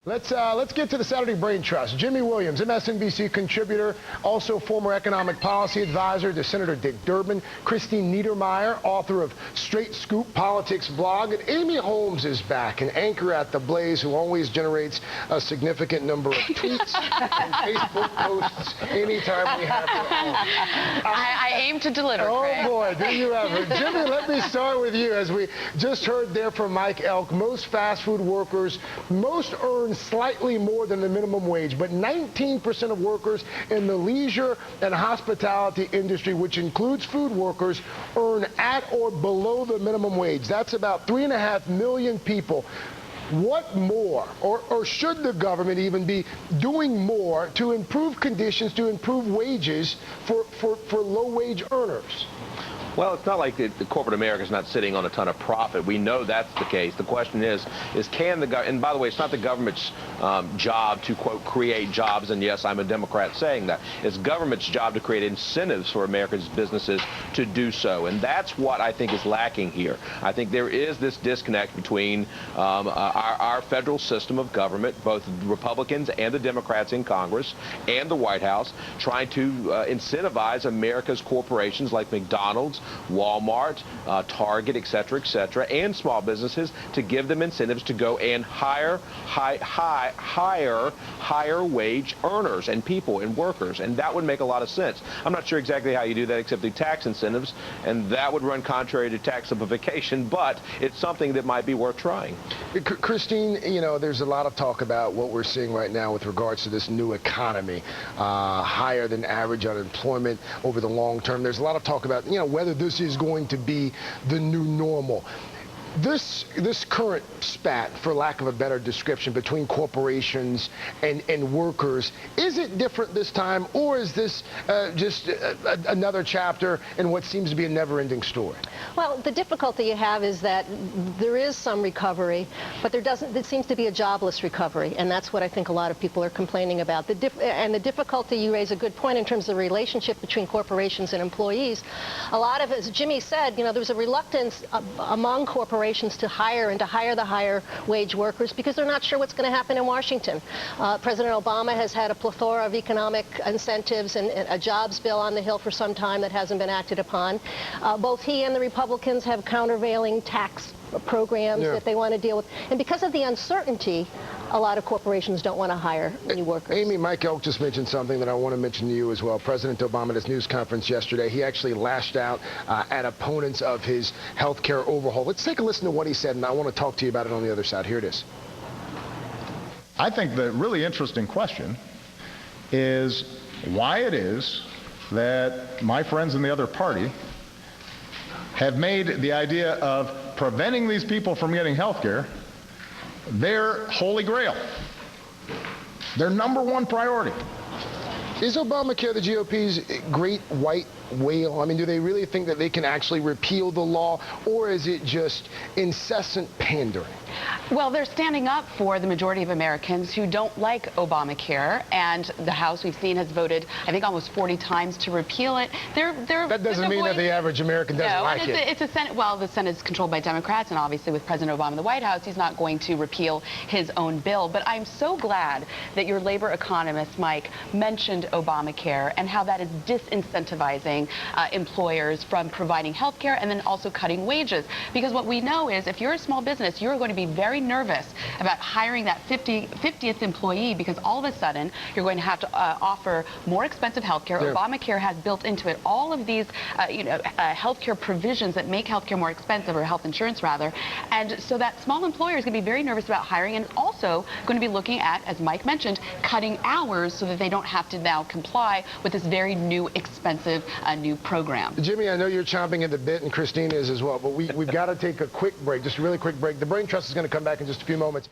Let's get to the Saturday Brain Trust. Jimmy Williams, MSNBC contributor, also former economic policy advisor to Senator Dick Durbin. Christine Niedermeier, author of Straight Scoop Politics blog. And Amy Holmes is back, an anchor at The Blaze who always generates a significant number of tweets and Facebook posts anytime we have her on. I aim to deliver, Craig. Oh, boy, do you ever. Jimmy, let me start with you. As we just heard there from Mike Elk, most fast food workers, most earn slightly more than the minimum wage, but 19% of workers in the leisure and hospitality industry, which includes food workers, earn at or below the minimum wage. That's about 3.5 million people. What more, or should the government even be doing more to improve conditions, to improve wages for low-wage earners? Well, it's not like the corporate America is not sitting on a ton of profit. We know that's the case. The question is can the government, and by the way, it's not the government's job to, quote, create jobs, and yes, I'm a Democrat saying that. It's government's job to create incentives for America's businesses to do so, and that's what I think is lacking here. I think there is this disconnect between our federal system of government, both the Republicans and the Democrats in Congress and the White House, trying to incentivize America's corporations like McDonald's, Walmart, Target, et cetera, and small businesses to give them incentives to go and hire higher wage earners and people and workers, and that would make a lot of sense. I'm not sure exactly how you do that except through tax incentives, and that would run contrary to tax simplification, but it's something that might be worth trying. Christine, you know, there's a lot of talk about what we're seeing right now with regards to this new economy, higher than average unemployment over the long term. There's a lot of talk about, you know, whether this is going to be the new normal. This current spat, for lack of a better description, between corporations and workers, is it different this time, or is this just another chapter in what seems to be a never-ending story? Well, the difficulty you have is that there is some recovery, but there seems to be a jobless recovery, and that's what I think a lot of people are complaining about. And the difficulty, you raise a good point in terms of the relationship between corporations and employees. A lot of, as Jimmy said, you know, there's a reluctance among corporations to hire the higher wage workers because they're not sure what's going to happen in Washington. President Obama has had a plethora of economic incentives and a jobs bill on the Hill for some time that hasn't been acted upon. Both he and the Republicans have countervailing tax programs that they want to deal with. And because of the uncertainty, a lot of corporations don't want to hire new workers. Amy, Mike Elk just mentioned something that I want to mention to you as well. President Obama at his news conference yesterday, he actually lashed out at opponents of his health care overhaul. Let's take a listen to what he said, and I want to talk to you about it on the other side. Here it is. I think the really interesting question is why it is that my friends in the other party have made the idea of preventing these people from getting health care their holy grail, their #1 priority. Is ObamaCare the GOP's great white whale? I mean, do they really think that they can actually repeal the law, or is it just incessant pandering? Well, they're standing up for the majority of Americans who don't like Obamacare, and the House, we've seen, has voted, I think, almost 40 times to repeal it. That doesn't mean that the average American doesn't like it. It's a Senate. Well, the Senate is controlled by Democrats, and obviously with President Obama in the White House, he's not going to repeal his own bill. But I'm so glad that your labor economist, Mike, mentioned Obamacare and how that is disincentivizing employers from providing health care and then also cutting wages. Because what we know is if you're a small business, you're going to be very nervous about hiring that 50th employee, because all of a sudden you're going to have to offer more expensive health care. Obamacare has built into it all of these health care provisions that make health care more expensive, or health insurance rather, and so that small employer is going to be very nervous about hiring, and also going to be looking at, as Mike mentioned, cutting hours so that they don't have to now comply with this very new, expensive new program. Jimmy, I know you're chomping at the bit, and Christine is as well, but we've got to take a quick break, just a really quick break. The Brain Trust is going to come back in just a few moments.